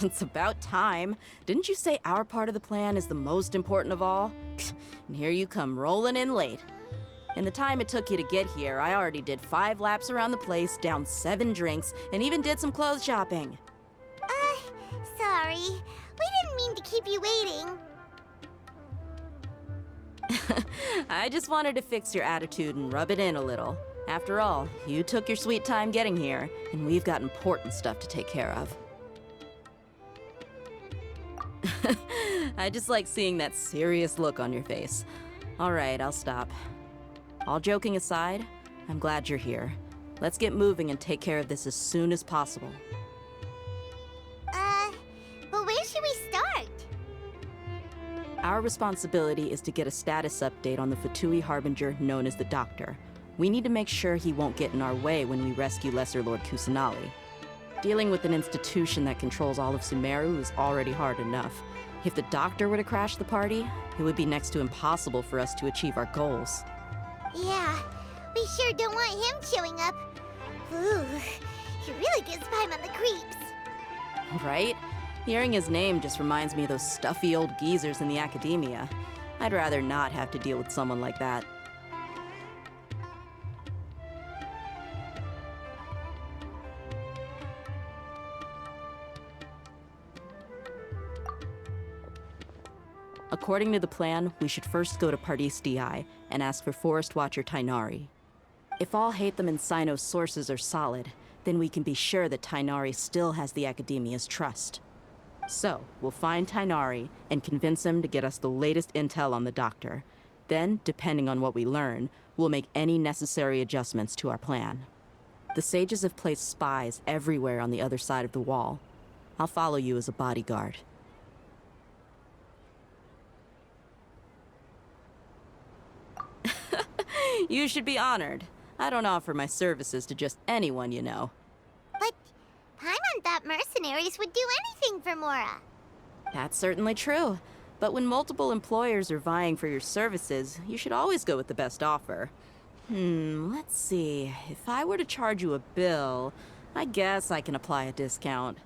It's about time. Didn't you say our part of the plan is the most important of all? And here you come rolling in late. In the time it took you to get here, I already did 5 laps around the place, downed 7 drinks, and even did some clothes shopping. Sorry. We didn't mean to keep you waiting. I just wanted to fix your attitude and rub it in a little. After all, you took your sweet time getting here, and we've got important stuff to take care of. I just like seeing that serious look on your face. All right, I'll stop. All joking aside, I'm glad you're here. Let's get moving and take care of this as soon as possible. But where should we start? Our responsibility is to get a status update on the Fatui Harbinger known as the Doctor. We need to make sure he won't get in our way when we rescue Lesser Lord Kusanali. Dealing with an institution that controls all of Sumeru is already hard enough. If the Doctor were to crash the party, it would be next to impossible for us to achieve our goals. Yeah, we sure don't want him showing up. Ooh, he really gives Paimon the creeps. Right? Hearing his name just reminds me of those stuffy old geezers in the academia. I'd rather not have to deal with someone like that. According to the plan, we should first go to Pardis DI and ask for Forest Watcher Tainari. If all Hatham and Sino's sources are solid, then we can be sure that Tainari still has the Academia's trust. So, we'll find Tainari and convince him to get us the latest intel on the Doctor. Then, depending on what we learn, we'll make any necessary adjustments to our plan. The sages have placed spies everywhere on the other side of the wall. I'll follow you as a bodyguard. You should be honored. I don't offer my services to just anyone, you know. But Paimon thought mercenaries would do anything for Mora. That's certainly true. But when multiple employers are vying for your services, you should always go with the best offer. Let's see. If I were to charge you a bill, I guess I can apply a discount.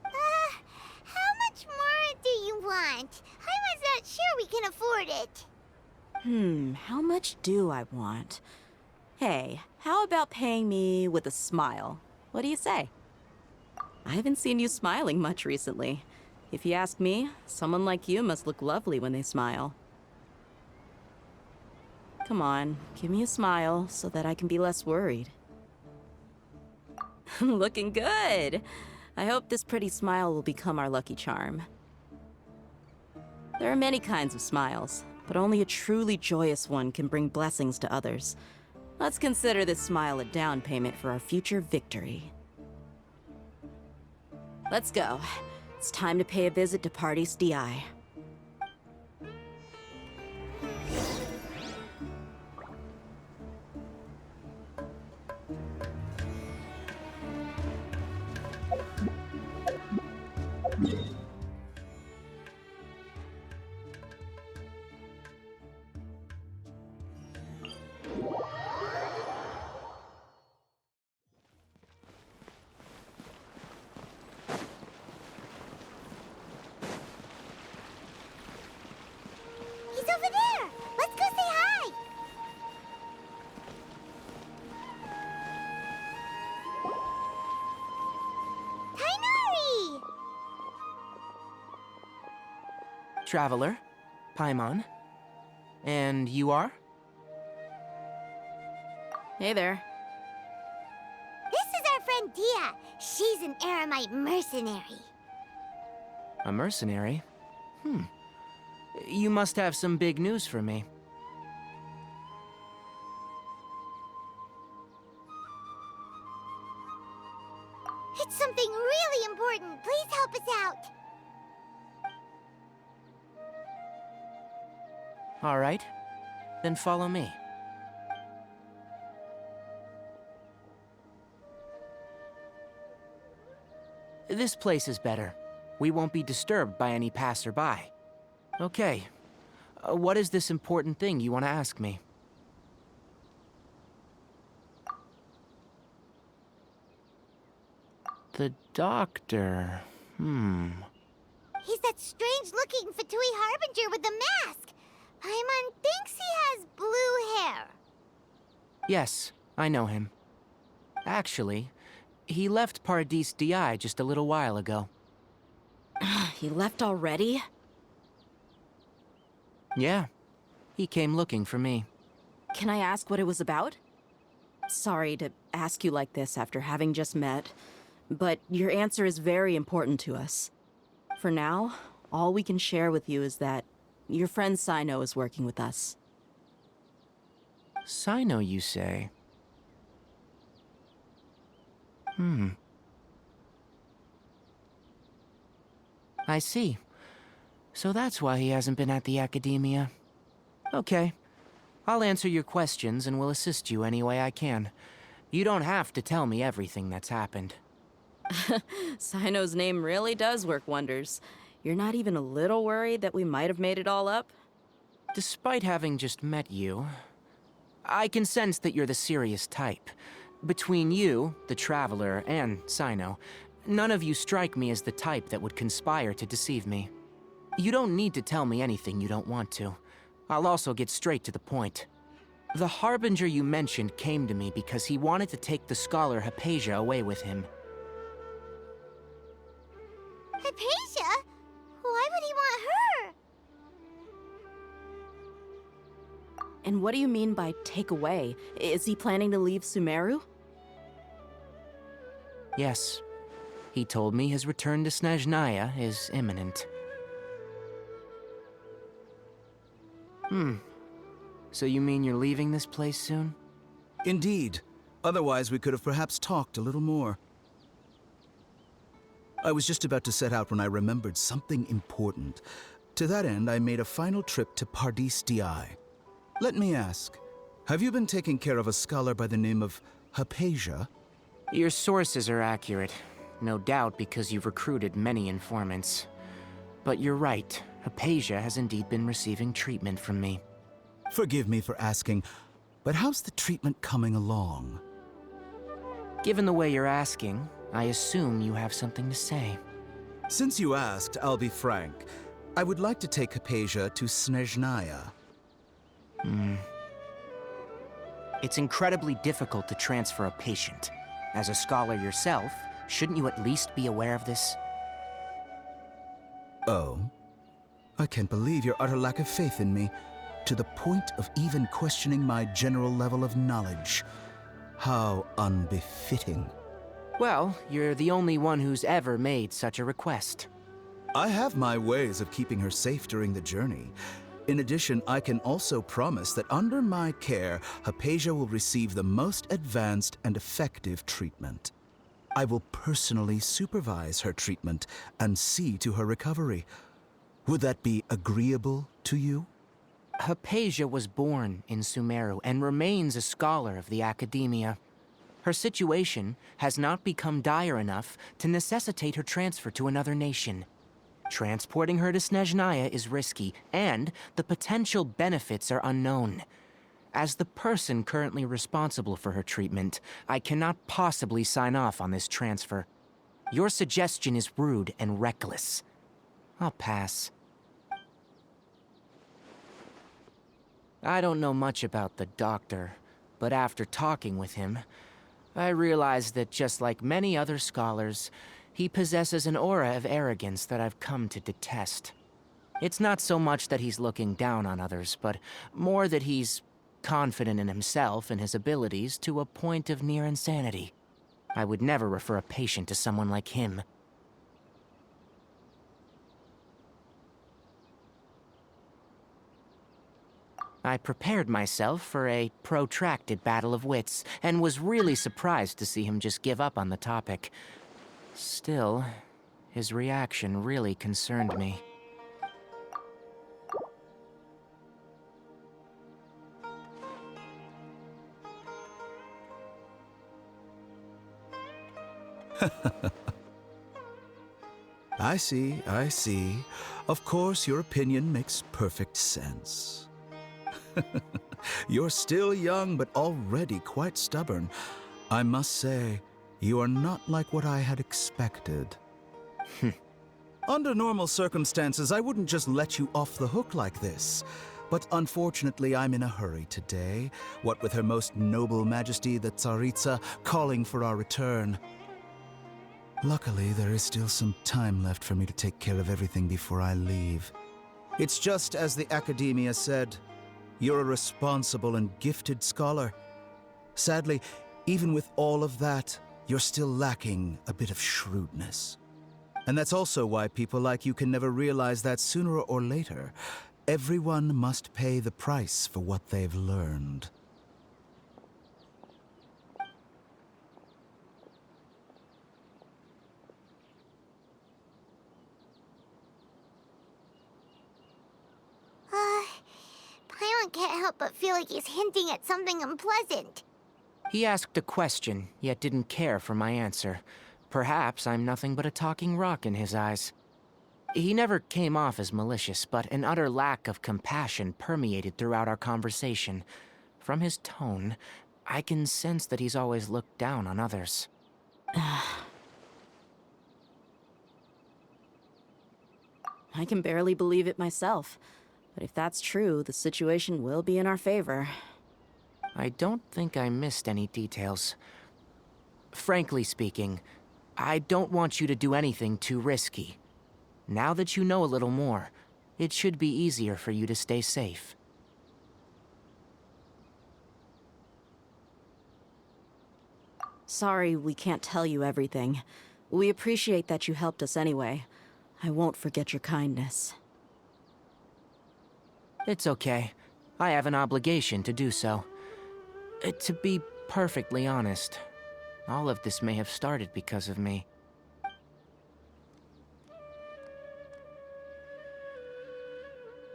How much more do you want? Paimon's not sure we can afford it. How much do I want? Hey, how about paying me with a smile? What do you say? I haven't seen you smiling much recently. If you ask me, someone like you must look lovely when they smile. Come on, give me a smile so that I can be less worried. Looking good! I hope this pretty smile will become our lucky charm. There are many kinds of smiles, but only a truly joyous one can bring blessings to others. Let's consider this smile a down payment for our future victory. Let's go. It's time to pay a visit to Pardis DI. He's over there! Let's go say hi! Tainari! Traveler, Paimon. And you are? Hey there. This is our friend Dia. She's an Aramite mercenary. A mercenary? You must have some big news for me. It's something really important. Please help us out. All right, then follow me. This place is better. We won't be disturbed by any passerby. Okay, what is this important thing you want to ask me? The Doctor... He's that strange-looking Fatui Harbinger with the mask. Paimon thinks he has blue hair. Yes, I know him. Actually, he left Paradis DI just a little while ago. He left already? Yeah, he came looking for me. Can I ask what it was about? Sorry to ask you like this after having just met, but your answer is very important to us. For now, all we can share with you is that your friend Sino is working with us. Sino, you say? I see. So that's why he hasn't been at the Academia. Okay. I'll answer your questions and will assist you any way I can. You don't have to tell me everything that's happened. Sino's name really does work wonders. You're not even a little worried that we might have made it all up? Despite having just met you, I can sense that you're the serious type. Between you, the Traveler, and Sino, none of you strike me as the type that would conspire to deceive me. You don't need to tell me anything you don't want to. I'll also get straight to the point. The Harbinger you mentioned came to me because he wanted to take the scholar Hypatia away with him. Hypatia? Why would he want her? And what do you mean by take away? Is he planning to leave Sumeru? Yes. He told me his return to Snezhnaya is imminent. So you mean you're leaving this place soon? Indeed. Otherwise, we could have perhaps talked a little more. I was just about to set out when I remembered something important. To that end, I made a final trip to Paradis DI. Let me ask, have you been taking care of a scholar by the name of Hypatia? Your sources are accurate. No doubt because you've recruited many informants. But you're right. Hypatia has indeed been receiving treatment from me. Forgive me for asking, but how's the treatment coming along? Given the way you're asking, I assume you have something to say. Since you asked, I'll be frank. I would like to take Hypatia to Snezhnaya. It's incredibly difficult to transfer a patient. As a scholar yourself, shouldn't you at least be aware of this? Oh? I can't believe your utter lack of faith in me, to the point of even questioning my general level of knowledge. How unbefitting. Well, you're the only one who's ever made such a request. I have my ways of keeping her safe during the journey. In addition, I can also promise that under my care, Hypatia will receive the most advanced and effective treatment. I will personally supervise her treatment and see to her recovery. Would that be agreeable to you? Hypatia was born in Sumeru and remains a scholar of the Academia. Her situation has not become dire enough to necessitate her transfer to another nation. Transporting her to Snezhnaya is risky, and the potential benefits are unknown. As the person currently responsible for her treatment, I cannot possibly sign off on this transfer. Your suggestion is rude and reckless. I'll pass. I don't know much about the doctor, but after talking with him, I realized that just like many other scholars, he possesses an aura of arrogance that I've come to detest. It's not so much that he's looking down on others, but more that he's confident in himself and his abilities to a point of near insanity. I would never refer a patient to someone like him. I prepared myself for a protracted battle of wits, and was really surprised to see him just give up on the topic. Still, his reaction really concerned me. I see, I see. Of course, your opinion makes perfect sense. You're still young, but already quite stubborn. I must say, you are not like what I had expected. Under normal circumstances, I wouldn't just let you off the hook like this. But unfortunately, I'm in a hurry today, what with Her Most Noble Majesty the Tsaritsa calling for our return. Luckily, there is still some time left for me to take care of everything before I leave. It's just as the Academia said, you're a responsible and gifted scholar. Sadly, even with all of that, you're still lacking a bit of shrewdness. And that's also why people like you can never realize that sooner or later, everyone must pay the price for what they've learned. Paimon can't help but feel like he's hinting at something unpleasant. He asked a question, yet didn't care for my answer. Perhaps I'm nothing but a talking rock in his eyes. He never came off as malicious, but an utter lack of compassion permeated throughout our conversation. From his tone, I can sense that he's always looked down on others. I can barely believe it myself. But if that's true, the situation will be in our favor. I don't think I missed any details. Frankly speaking, I don't want you to do anything too risky. Now that you know a little more, it should be easier for you to stay safe. Sorry we can't tell you everything. We appreciate that you helped us anyway. I won't forget your kindness. It's okay. I have an obligation to do so. To be perfectly honest, all of this may have started because of me.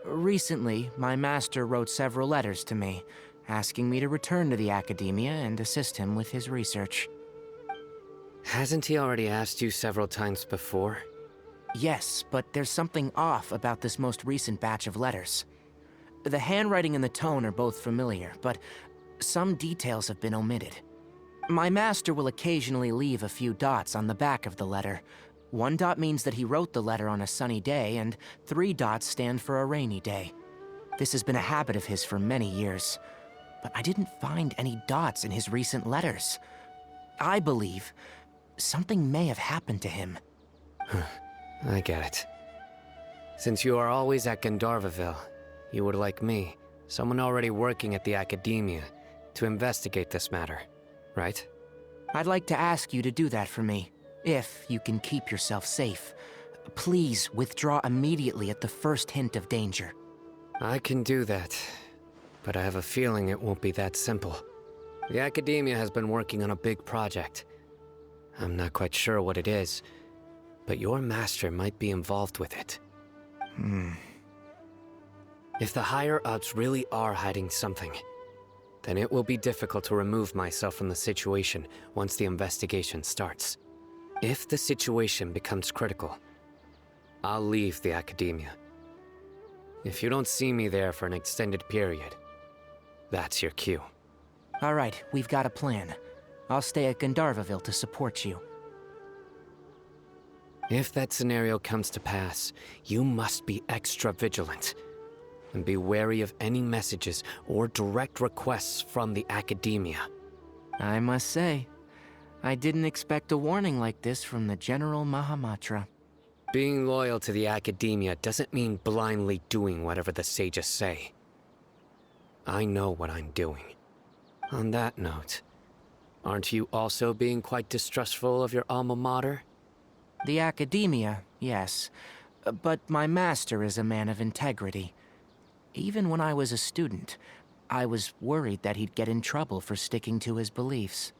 Recently, my master wrote several letters to me, asking me to return to the Academia and assist him with his research. Hasn't he already asked you several times before? Yes, but there's something off about this most recent batch of letters. The handwriting and the tone are both familiar, but some details have been omitted. My master will occasionally leave a few dots on the back of the letter. 1 dot means that he wrote the letter on a sunny day, and 3 dots stand for a rainy day. This has been a habit of his for many years, but I didn't find any dots in his recent letters. I believe something may have happened to him. I get it. Since you are always at Gandharvaville, you would like me, someone already working at the Academia, to investigate this matter, right? I'd like to ask you to do that for me, if you can keep yourself safe. Please withdraw immediately at the first hint of danger. I can do that, but I have a feeling it won't be that simple. The Academia has been working on a big project. I'm not quite sure what it is, but your master might be involved with it. If the higher-ups really are hiding something, then it will be difficult to remove myself from the situation once the investigation starts. If the situation becomes critical, I'll leave the Academia. If you don't see me there for an extended period, that's your cue. All right, we've got a plan. I'll stay at Gandharvaville to support you. If that scenario comes to pass, you must be extra vigilant. And be wary of any messages or direct requests from the Academia. I must say, I didn't expect a warning like this from the General Mahamatra. Being loyal to the Academia doesn't mean blindly doing whatever the sages say. I know what I'm doing. On that note, aren't you also being quite distrustful of your alma mater? The Academia, yes. But my master is a man of integrity. Even when I was a student, I was worried that he'd get in trouble for sticking to his beliefs.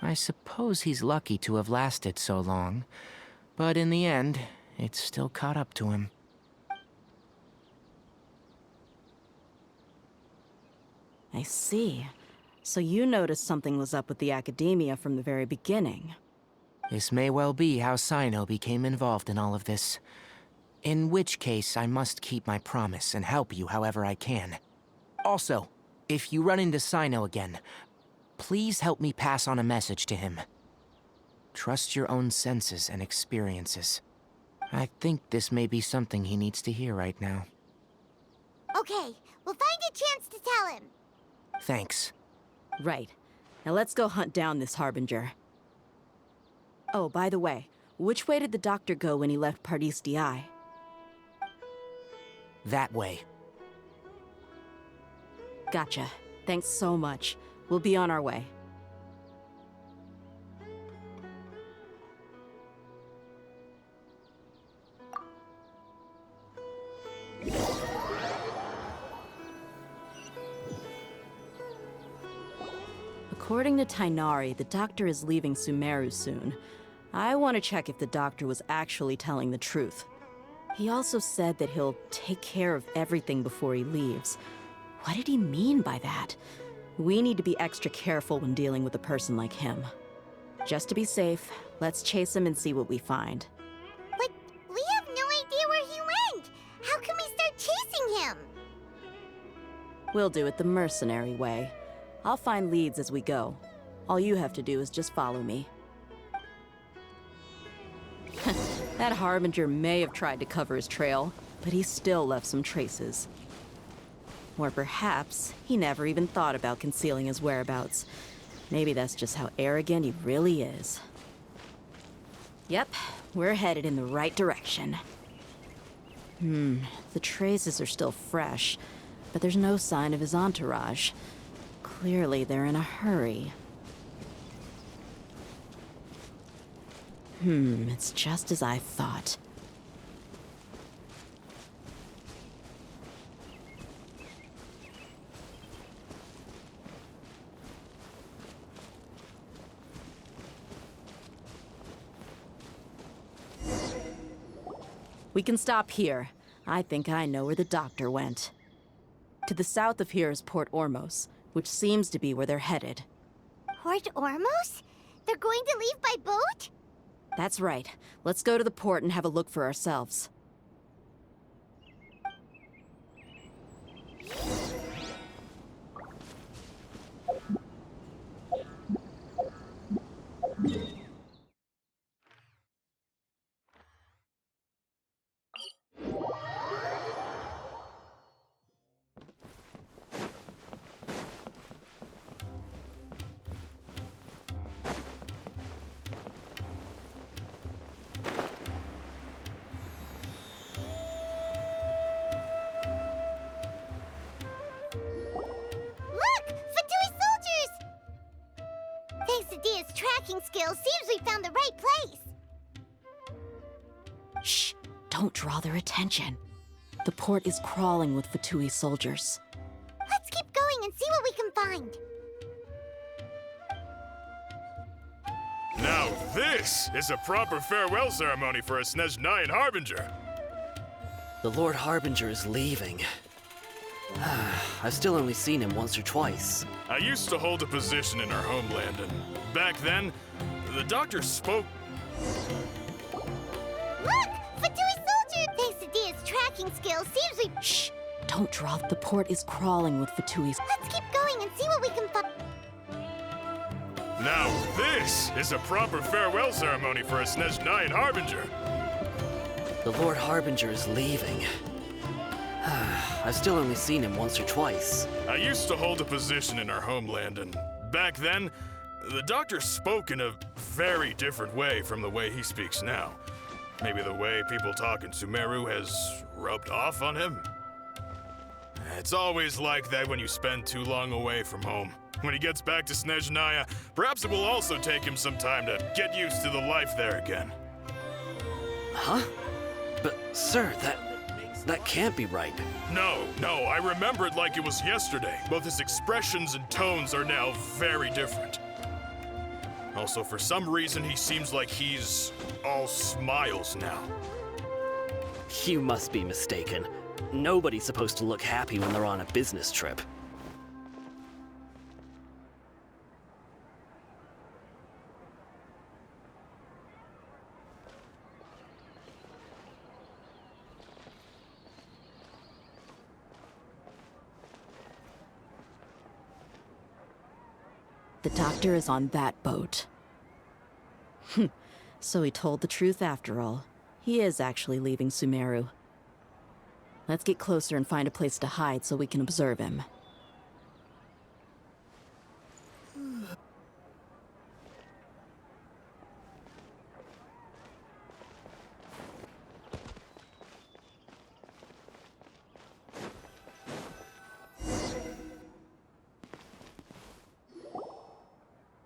I suppose he's lucky to have lasted so long, but in the end, it's still caught up to him. I see. So you noticed something was up with the Academia from the very beginning. This may well be how Sino became involved in all of this. In which case, I must keep my promise and help you however I can. Also, if you run into Sino again, please help me pass on a message to him. Trust your own senses and experiences. I think this may be something he needs to hear right now. Okay, we'll find a chance to tell him. Thanks. Right. Now let's go hunt down this Harbinger. Oh, by the way, which way did the doctor go when he left Pardis DI? That way. Gotcha. Thanks so much. We'll be on our way. According to Tainari, the doctor is leaving Sumeru soon. I want to check if the doctor was actually telling the truth. He also said that he'll take care of everything before he leaves. What did he mean by that? We need to be extra careful when dealing with a person like him. Just to be safe, let's chase him and see what we find. But we have no idea where he went. How can we start chasing him? We'll do it the mercenary way. I'll find leads as we go. All you have to do is just follow me. That Harbinger may have tried to cover his trail, but he still left some traces. Or perhaps he never even thought about concealing his whereabouts. Maybe that's just how arrogant he really is. Yep, we're headed in the right direction. The traces are still fresh, but there's no sign of his entourage. Clearly, they're in a hurry. It's just as I thought. We can stop here. I think I know where the doctor went. To the south of here is Port Ormos, which seems to be where they're headed. Port Ormos? They're going to leave by boat? That's right. Let's go to the port and have a look for ourselves. Tracking skills, seems we found the right place. Shh! Don't draw their attention. The port is crawling with Fatui soldiers. Let's keep going and see what we can find. Now this is a proper farewell ceremony for a Snezhnayan Harbinger. The Lord Harbinger is leaving. I've still only seen him once or twice. I used to hold a position in our homeland, and back then, the doctor spoke. Look! Fatui soldier! Thanks to Dia's tracking skills, seems we... Shh! Don't draw. The port is crawling with Fatui's. Let's keep going and see what we can find. Now this is a proper farewell ceremony for a Snezhnayan Harbinger. The Lord Harbinger is leaving. I've still only seen him once or twice. I used to hold a position in our homeland, and back then, the doctor spoke in a very different way from the way he speaks now. Maybe the way people talk in Sumeru has rubbed off on him? It's always like that when you spend too long away from home. When he gets back to Snezhnaya, perhaps it will also take him some time to get used to the life there again. Huh? But, sir, that can't be right. No, I remember it like it was yesterday. Both his expressions and tones are now very different. Also, for some reason, he seems like he's all smiles now. You must be mistaken. Nobody's supposed to look happy when they're on a business trip. The doctor is on that boat. So he told the truth after all. He is actually leaving Sumeru. Let's get closer and find a place to hide so we can observe him.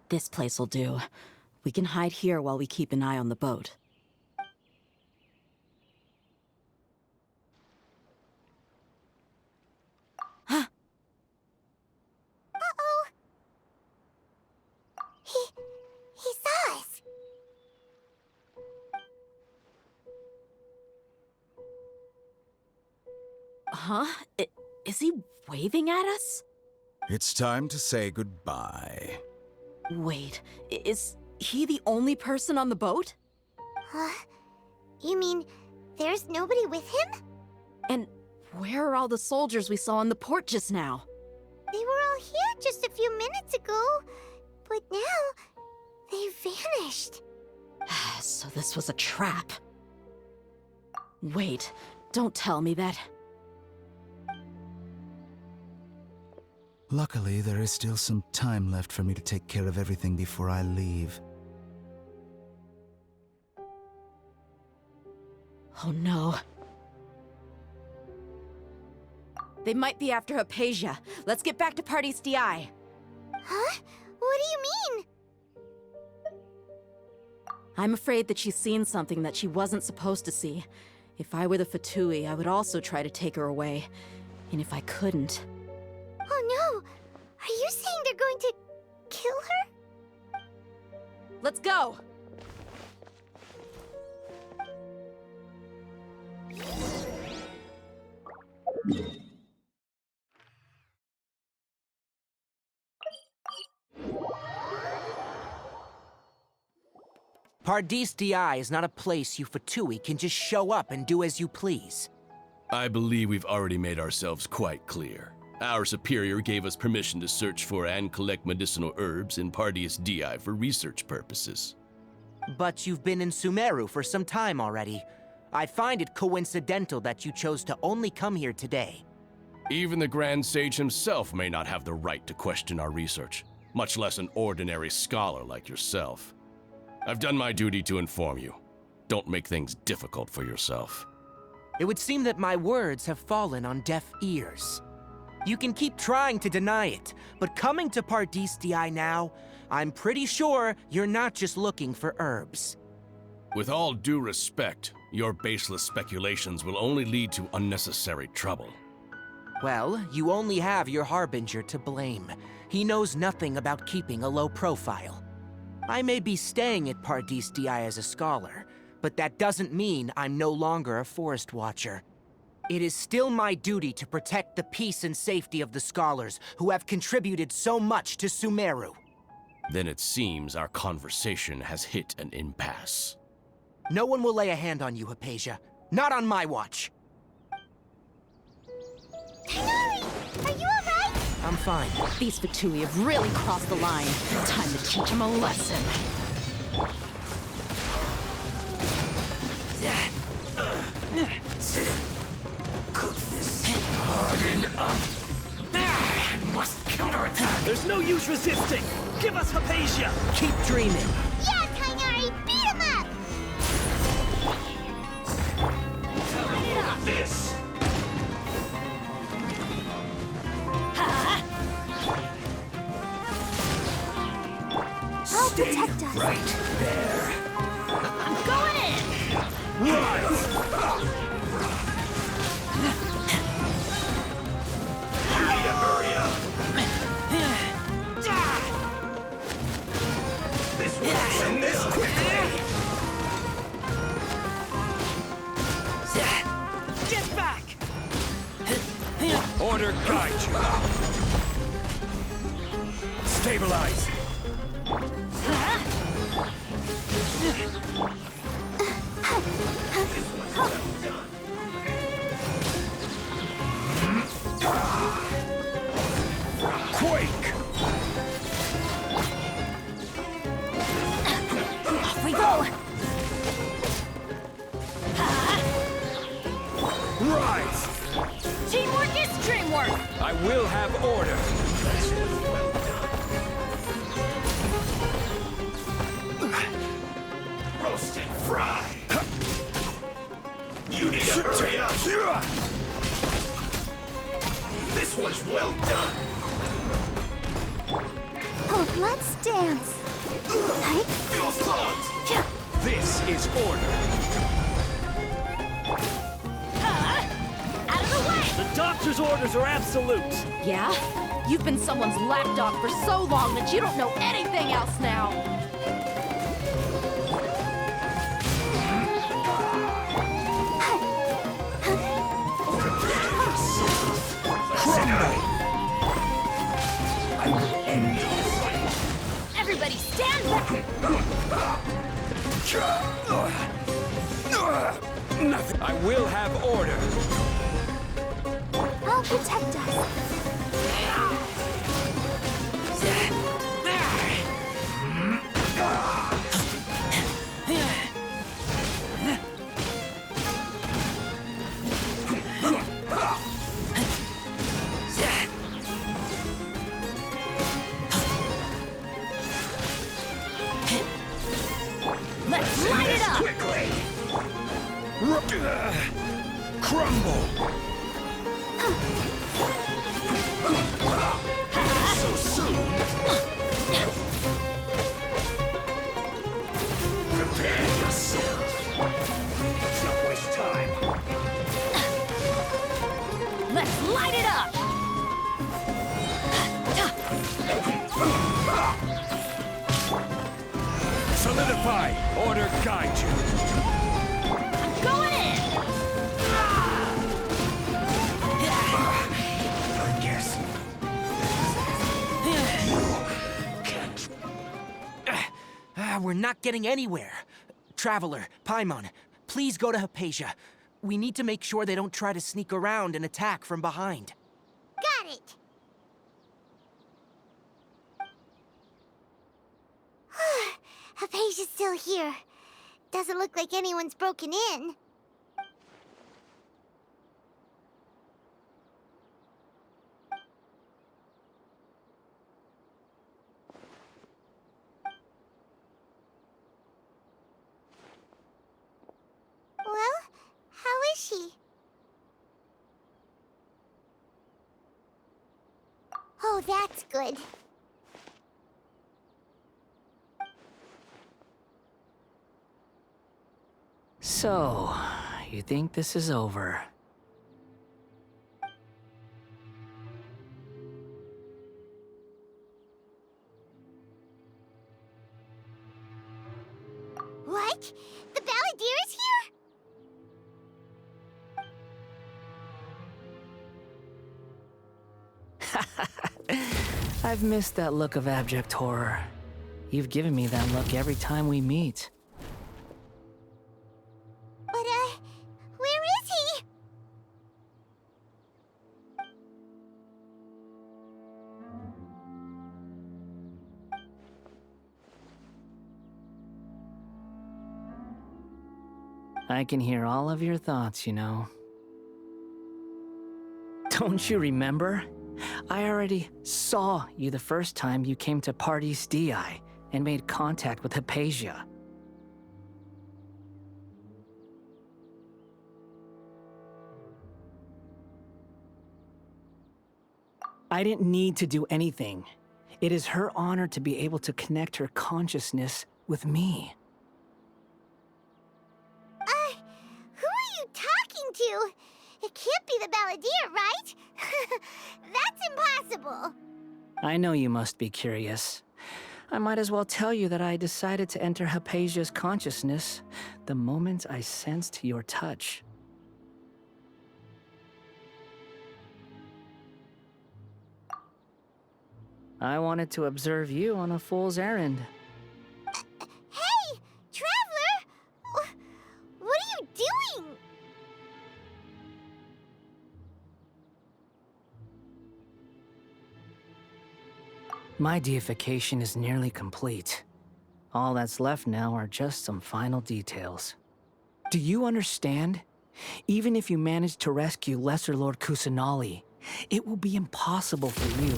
This place'll do. We can hide here while we keep an eye on the boat. Uh-oh. He saw us. Huh? Is he waving at us? It's time to say goodbye. Wait, is he the only person on the boat? Huh? You mean there's nobody with him? And where are all the soldiers we saw in the port just now? They were all here just a few minutes ago, but now they vanished. So this was a trap. Wait, don't tell me that. Luckily, there is still some time left for me to take care of everything before I leave. Oh no. They might be after Hypatia. Let's get back to Party's DI. Huh? What do you mean? I'm afraid that she's seen something that she wasn't supposed to see. If I were the Fatui, I would also try to take her away. And if I couldn't... Oh no! Are you saying they're going to kill her? Let's go! Pardis DI is not a place you Fatui can just show up and do as you please. I believe we've already made ourselves quite clear. Our superior gave us permission to search for and collect medicinal herbs in Pardis DI for research purposes. But you've been in Sumeru for some time already. I find it coincidental that you chose to only come here today. Even the Grand Sage himself may not have the right to question our research, much less an ordinary scholar like yourself. I've done my duty to inform you. Don't make things difficult for yourself. It would seem that my words have fallen on deaf ears. You can keep trying to deny it, but coming to Pardis DI now, I'm pretty sure you're not just looking for herbs. With all due respect, your baseless speculations will only lead to unnecessary trouble. Well, you only have your Harbinger to blame. He knows nothing about keeping a low profile. I may be staying at Pardis DI as a scholar, but that doesn't mean I'm no longer a Forest Watcher. It is still my duty to protect the peace and safety of the scholars who have contributed so much to Sumeru. Then it seems our conversation has hit an impasse. No one will lay a hand on you, Hypatia. Not on my watch. Tighnari! Are you alright? I'm fine. These Fatui have really crossed the line. Time to teach them a lesson. Must counterattack! There's no use resisting! Give us Hypatia! Keep dreaming. Yeah, Tighnari! Beat him up! This! I'll protect us. Right there! I'm going in! Hurry up! This will end this quickly! Get back! Order guide you! Stabilize! Quake! Off we go! I will have order. Roast and fry. You need to hurry up. This one's well done. Oh, let's dance. Right? Feels hot. This is order. Out of the way! The doctor's orders are absolute. Yeah? You've been someone's lapdog for so long that you don't know anything else now. Everybody stand back! Nothing. I will have order. I'll protect us. Let's light it up! Quickly. Crumble. So soon. Prepare yourself. Don't waste time. Let's light it up! Solidify. Order guide you. Going in! I guess We're not getting anywhere. Traveler, Paimon, please go to Hypatia. We need to make sure they don't try to sneak around and attack from behind. Got it! Hypatia's still here. Doesn't look like anyone's broken in. Well, how is she? Oh, that's good. So, you think this is over? What? The Balladeer is here? I've missed that look of abject horror. You've given me that look every time we meet. But, where is he? I can hear all of your thoughts, you know. Don't you remember? I already saw you the first time you came to Party's DI and made contact with Hypatia. I didn't need to do anything. It is her honor to be able to connect her consciousness with me. Who are you talking to? It can't be the Balladeer, right? That's impossible. I know you must be curious. I might as well tell you that I decided to enter Hypatia's consciousness the moment I sensed your touch. I wanted to observe you on a fool's errand. Hey, Traveler! What are you doing? My deification is nearly complete. All that's left now are just some final details. Do you understand? Even if you manage to rescue Lesser Lord Kusanali, it will be impossible for you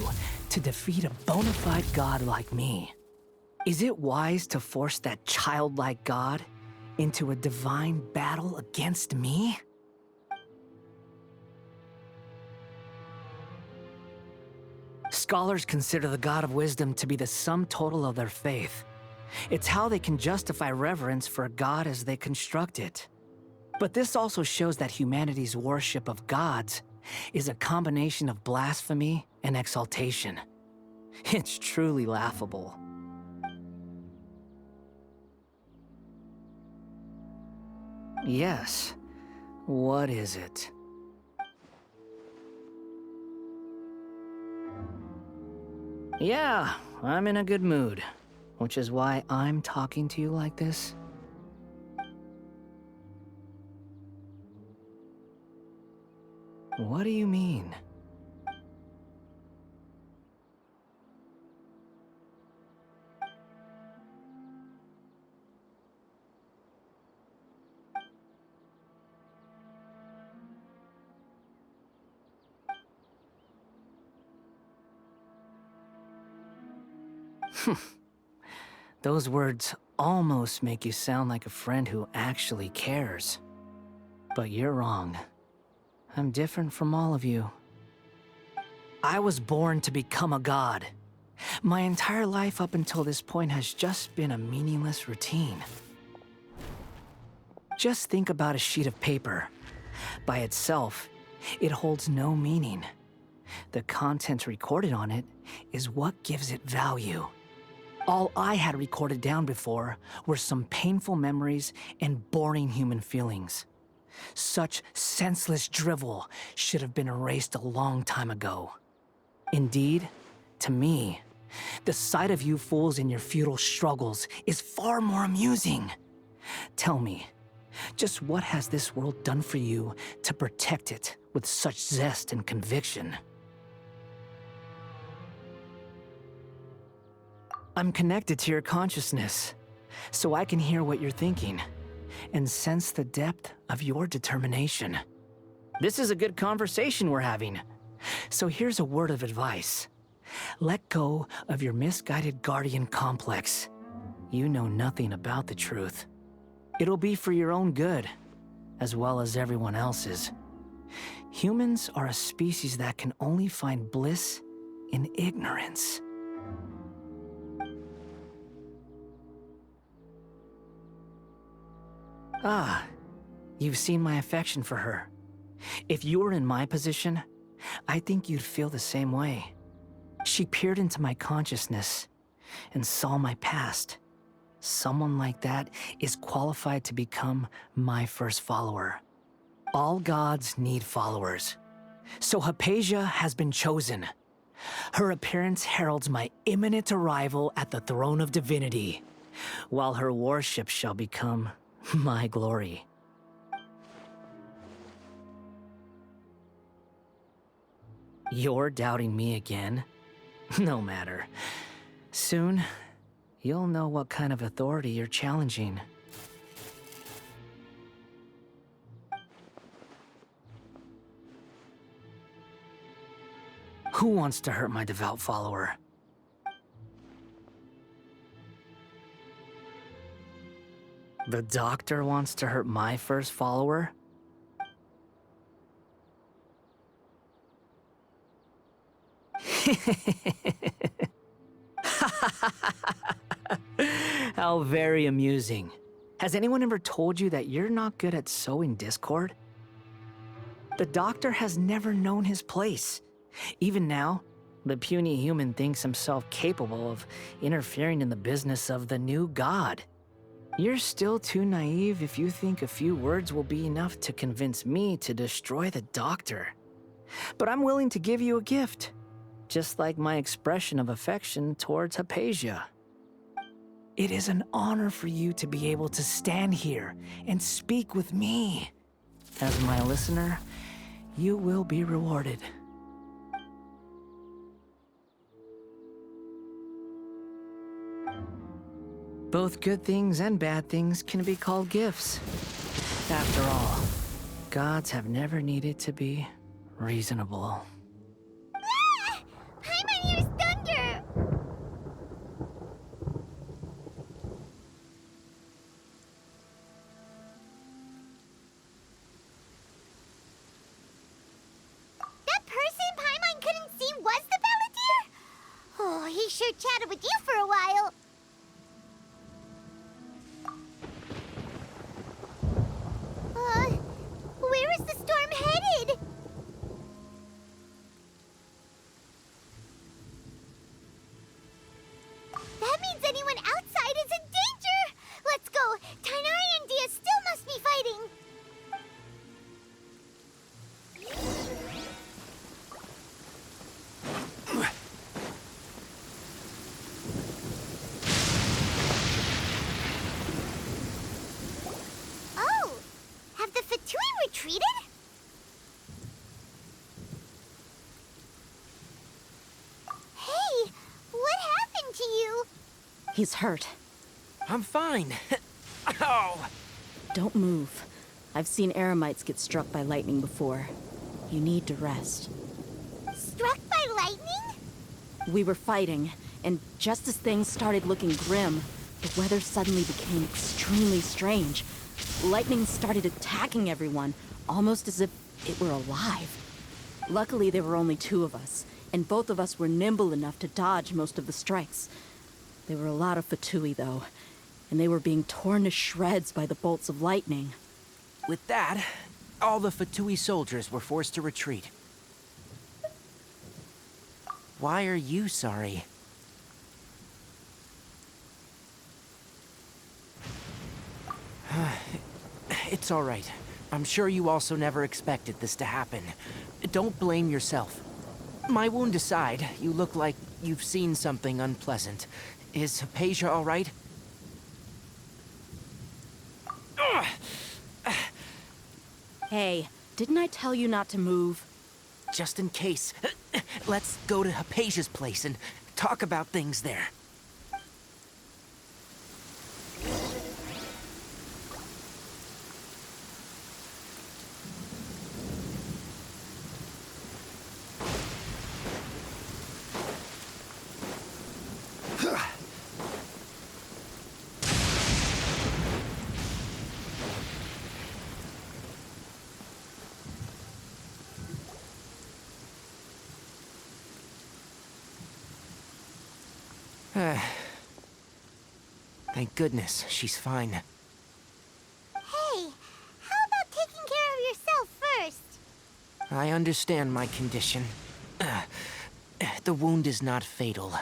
to defeat a bona fide god like me. Is it wise to force that childlike god into a divine battle against me? Scholars consider the God of Wisdom to be the sum total of their faith. It's how they can justify reverence for a god as they construct it. But this also shows that humanity's worship of gods is a combination of blasphemy and exaltation. It's truly laughable. Yes. What is it? Yeah, I'm in a good mood, which is why I'm talking to you like this. What do you mean? Those words almost make you sound like a friend who actually cares. But you're wrong. I'm different from all of you. I was born to become a god. My entire life up until this point has just been a meaningless routine. Just think about a sheet of paper. By itself, it holds no meaning. The content recorded on it is what gives it value. All I had recorded down before were some painful memories and boring human feelings. Such senseless drivel should have been erased a long time ago. Indeed, to me, the sight of you fools in your futile struggles is far more amusing. Tell me, just what has this world done for you to protect it with such zest and conviction? I'm connected to your consciousness, so I can hear what you're thinking and sense the depth of your determination. This is a good conversation we're having. So here's a word of advice. Let go of your misguided guardian complex. You know nothing about the truth. It'll be for your own good, as well as everyone else's. Humans are a species that can only find bliss in ignorance. Ah, you've seen my affection for her. If you were in my position, I think you'd feel the same way. She peered into my consciousness and saw my past. Someone like that is qualified to become my first follower. All gods need followers. So Hypatia has been chosen. Her appearance heralds my imminent arrival at the throne of divinity, while her worship shall become my glory. You're doubting me again? No matter. Soon, you'll know what kind of authority you're challenging. Who wants to hurt my devout follower? The doctor wants to hurt my first follower? How very amusing. Has anyone ever told you that you're not good at sowing discord? The doctor has never known his place. Even now, the puny human thinks himself capable of interfering in the business of the new god. You're still too naive if you think a few words will be enough to convince me to destroy the doctor. But I'm willing to give you a gift, just like my expression of affection towards Hypatia. It is an honor for you to be able to stand here and speak with me. As my listener, you will be rewarded. Both good things and bad things can be called gifts. After all, gods have never needed to be reasonable. sure chatted with you for a while. Where is the storm headed? That means anyone outside is in danger! Let's go! Tainari and Dia still must be fighting! Oh! Have the Fatui retreated? Hey! What happened to you? He's hurt. I'm fine. Oh! Don't move. I've seen eremites get struck by lightning before. You need to rest. Struck by lightning? We were fighting, and just as things started looking grim, the weather suddenly became extremely strange. Lightning started attacking everyone, almost as if it were alive. Luckily, there were only two of us, and both of us were nimble enough to dodge most of the strikes. There were a lot of Fatui, though, and they were being torn to shreds by the bolts of lightning. With that, all the Fatui soldiers were forced to retreat. Why are you sorry? It's all right. I'm sure you also never expected this to happen. Don't blame yourself. My wound aside, you look like you've seen something unpleasant. Is Hypatia all right? Hey, didn't I tell you not to move? Just in case, let's go to Hypatia's place and talk about things there. Thank goodness she's fine. Hey, how about taking care of yourself first? I understand my condition. The wound is not fatal.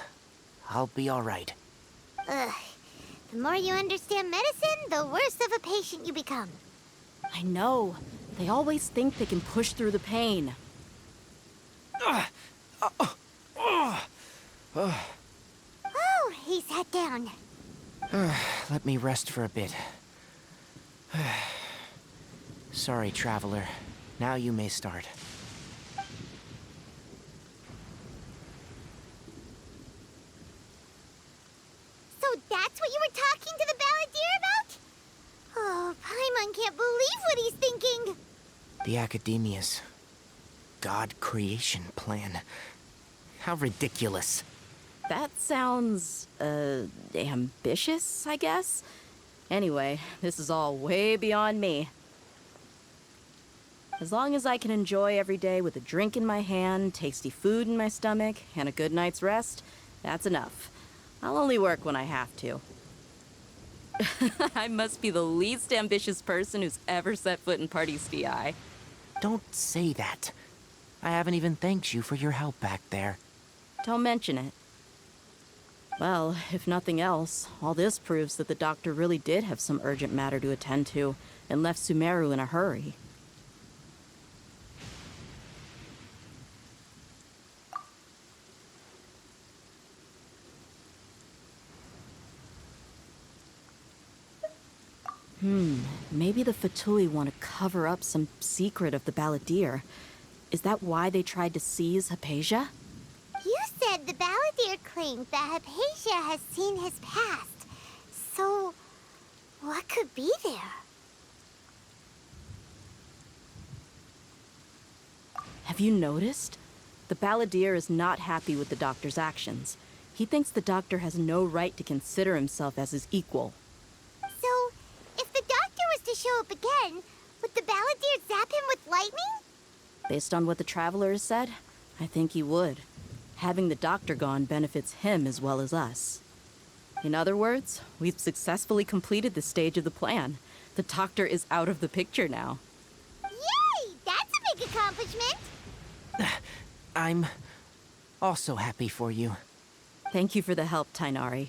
I'll be all right. Ugh. The more you understand medicine, the worse of a patient you become. I know. They always think they can push through the pain. Oh, he sat down. Let me rest for a bit. Sorry, traveler. Now you may start. So that's what you were talking to the balladeer about? Oh, Paimon can't believe what he's thinking. The Academia's God creation plan. How ridiculous. That sounds, ambitious, I guess? Anyway, this is all way beyond me. As long as I can enjoy every day with a drink in my hand, tasty food in my stomach, and a good night's rest, that's enough. I'll only work when I have to. I must be the least ambitious person who's ever set foot in Party's DI. Don't say that. I haven't even thanked you for your help back there. Don't mention it. Well, if nothing else, all this proves that the doctor really did have some urgent matter to attend to, and left Sumeru in a hurry. Maybe the Fatui want to cover up some secret of the balladeer. Is that why they tried to seize Hypatia? You said the balladeer claimed that Hypatia has seen his past. So, what could be there? Have you noticed? The balladeer is not happy with the doctor's actions. He thinks the doctor has no right to consider himself as his equal. So, if the doctor was to show up again, would the balladeer zap him with lightning? Based on what the traveler has said, I think he would. Having the doctor gone benefits him as well as us. In other words, we've successfully completed the stage of the plan. The doctor is out of the picture now. Yay! That's a big accomplishment! I'm also happy for you. Thank you for the help, Tainari.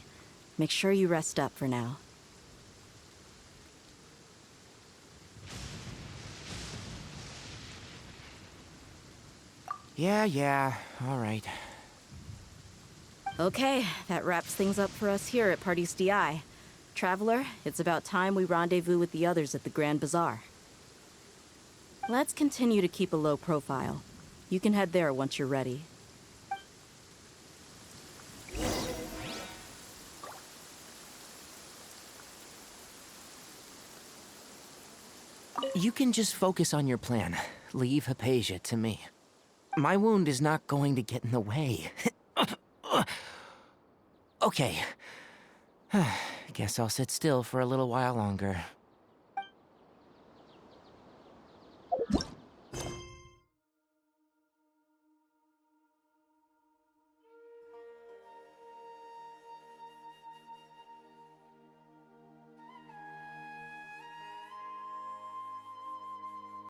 Make sure you rest up for now. Yeah, all right. Okay, that wraps things up for us here at Parties DI. Traveler, it's about time we rendezvous with the others at the Grand Bazaar. Let's continue to keep a low profile. You can head there once you're ready. You can just focus on your plan. Leave Hypatia to me. My wound is not going to get in the way. Okay. Guess I'll sit still for a little while longer.